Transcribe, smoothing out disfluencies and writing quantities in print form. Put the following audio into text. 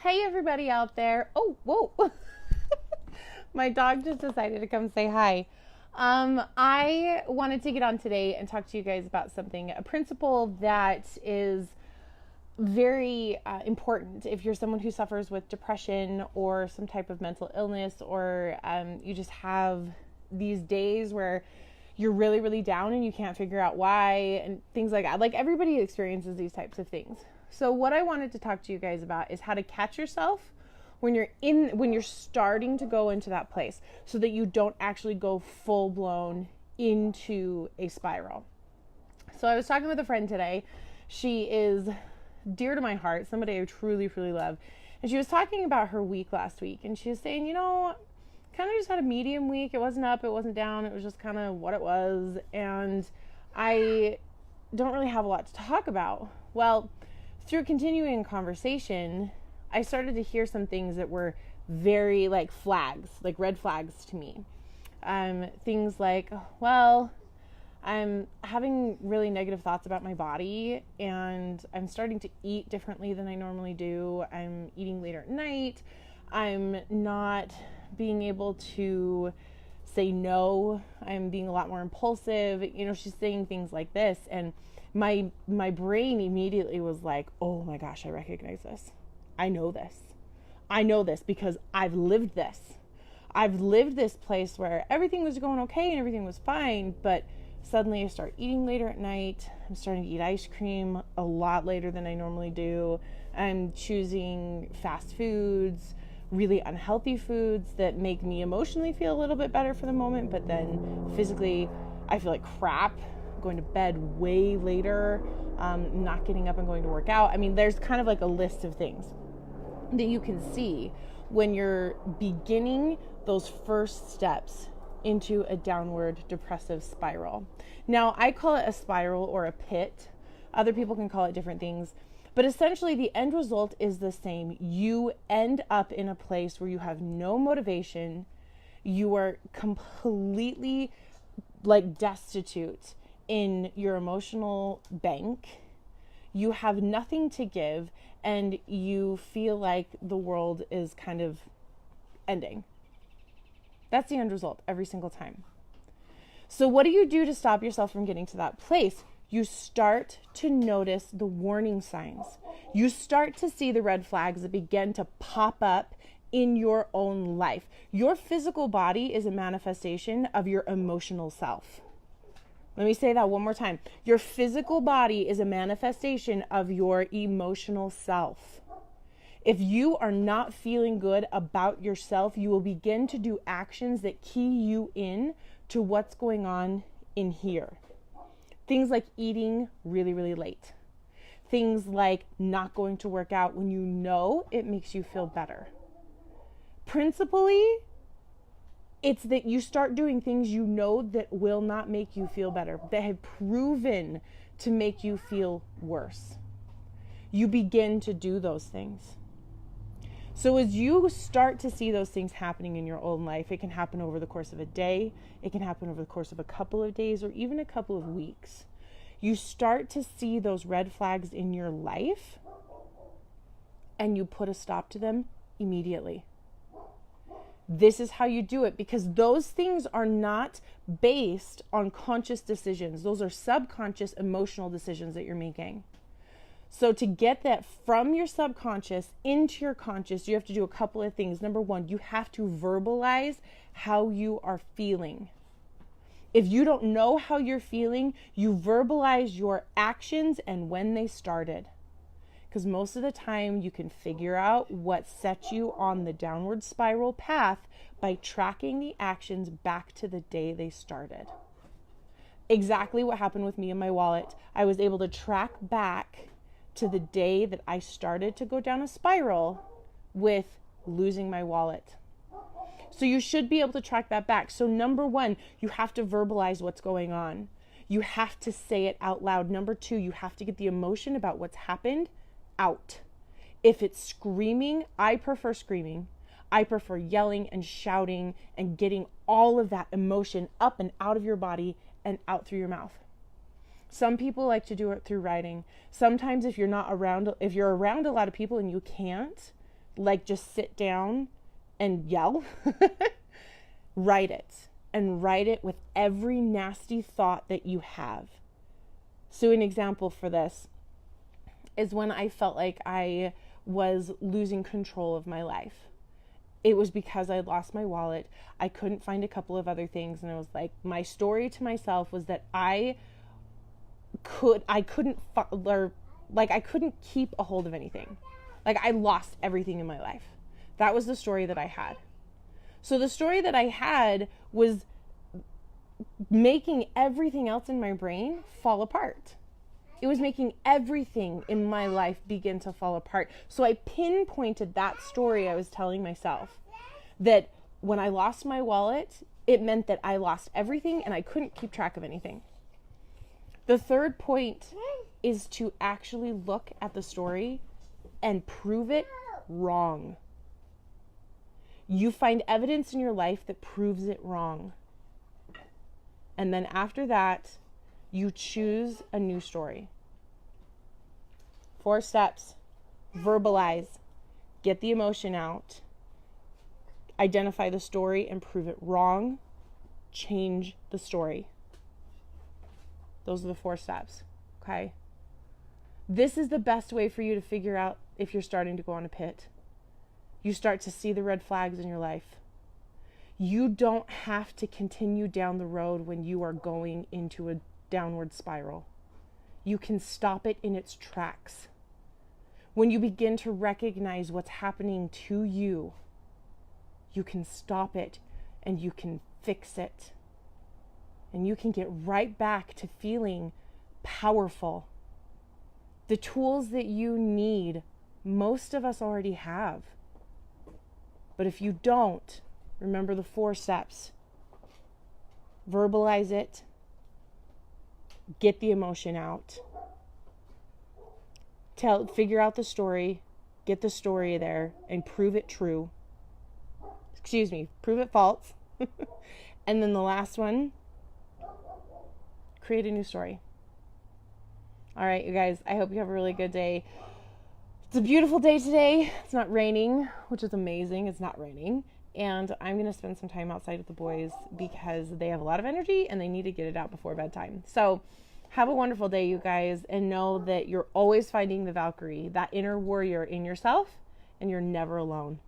Hey, everybody out there. Oh, whoa. My dog just decided to come say hi. I wanted to get on today and talk to you guys about something, a principle that is very important if you're someone who suffers with depression or some type of mental illness, or you just have these days where you're really, really down and you can't figure out why and things like that. Like, everybody experiences these types of things. So what I wanted to talk to you guys about is how to catch yourself when you're starting to go into that place, so that you don't actually go full blown into a spiral. So I was talking with a friend today. She is dear to my heart, somebody I truly, truly love. And she was talking about her week last week, and she was saying, kind of just had a medium week. It wasn't up, it wasn't down, it was just kind of what it was. And I don't really have a lot to talk about. Well, through continuing conversation, I started to hear some things that were very like flags, like red flags to me. Things like, well, I'm having really negative thoughts about my body, and I'm starting to eat differently than I normally do. I'm eating later at night. I'm not being able to say no. I'm being a lot more impulsive. She's saying things like this, and my brain immediately was like, oh my gosh, I recognize this. I know this because I've lived this. I've lived this place where everything was going okay and everything was fine, but suddenly I start eating later at night. I'm starting to eat ice cream a lot later than I normally do. I'm choosing fast foods, really unhealthy foods that make me emotionally feel a little bit better for the moment, but then physically I feel like crap. Going to bed way later, not getting up and going to work out. I mean, there's kind of like a list of things that you can see when you're beginning those first steps into a downward depressive spiral. Now, I call it a spiral or a pit. Other people can call it different things, but essentially the end result is the same. You end up in a place where you have no motivation. You are completely like destitute in your emotional bank. You have nothing to give, and you feel like the world is kind of ending. That's the end result every single time. So what do you do to stop yourself from getting to that place? You start to notice the warning signs. You start to see the red flags that begin to pop up in your own life. Your physical body is a manifestation of your emotional self. Let me say that one more time. Your physical body is a manifestation of your emotional self. If you are not feeling good about yourself, you will begin to do actions that key you in to what's going on in here. Things like eating really, really late. Things like not going to work out when you know it makes you feel better. Principally, it's that you start doing things you know that will not make you feel better, that have proven to make you feel worse. You begin to do those things. So as you start to see those things happening in your own life, it can happen over the course of a day, it can happen over the course of a couple of days, or even a couple of weeks. You start to see those red flags in your life, and you put a stop to them immediately. This is how you do it, because those things are not based on conscious decisions. Those are subconscious emotional decisions that you're making. So to get that from your subconscious into your conscious, you have to do a couple of things. Number one, you have to verbalize how you are feeling. If you don't know how you're feeling, you verbalize your actions and when they started. Because most of the time you can figure out what set you on the downward spiral path by tracking the actions back to the day they started. Exactly what happened with me and my wallet. I was able to track back to the day that I started to go down a spiral with losing my wallet. So you should be able to track that back. So number one, you have to verbalize what's going on. You have to say it out loud. Number two, you have to get the emotion about what's happened out. If it's screaming, I prefer screaming. I prefer yelling and shouting and getting all of that emotion up and out of your body and out through your mouth. Some people like to do it through writing. Sometimes if you're around a lot of people and you can't, like just sit down and yell. Write it, and write it with every nasty thought that you have. So an example for this is when I felt like I was losing control of my life. It was because I lost my wallet. I couldn't find a couple of other things. And it was like, my story to myself was that I couldn't keep a hold of anything. Like, I lost everything in my life. That was the story that I had. So the story that I had was making everything else in my brain fall apart. It was making everything in my life begin to fall apart. So I pinpointed that story I was telling myself, that when I lost my wallet, it meant that I lost everything and I couldn't keep track of anything. The third point is to actually look at the story and prove it wrong. You find evidence in your life that proves it wrong. And then after that, you choose a new story. 4 steps. Verbalize. Get the emotion out. Identify the story and prove it wrong. Change the story. Those are the 4 steps. Okay? This is the best way for you to figure out if you're starting to go on a pit. You start to see the red flags in your life. You don't have to continue down the road when you are going into a downward spiral. You can stop it in its tracks. When you begin to recognize what's happening to you, you can stop it and you can fix it. And you can get right back to feeling powerful. The tools that you need, most of us already have. But if you don't, remember the 4 steps. Verbalize it. Get the emotion out. Figure out the story. Get the story there and prove it true. Prove it false. And then the last one, create a new story. All right, you guys, I hope you have a really good day. It's a beautiful day today. It's not raining, which is amazing. It's not raining. And I'm going to spend some time outside with the boys because they have a lot of energy and they need to get it out before bedtime. So have a wonderful day, you guys, and know that you're always finding the Valkyrie, that inner warrior in yourself, and you're never alone.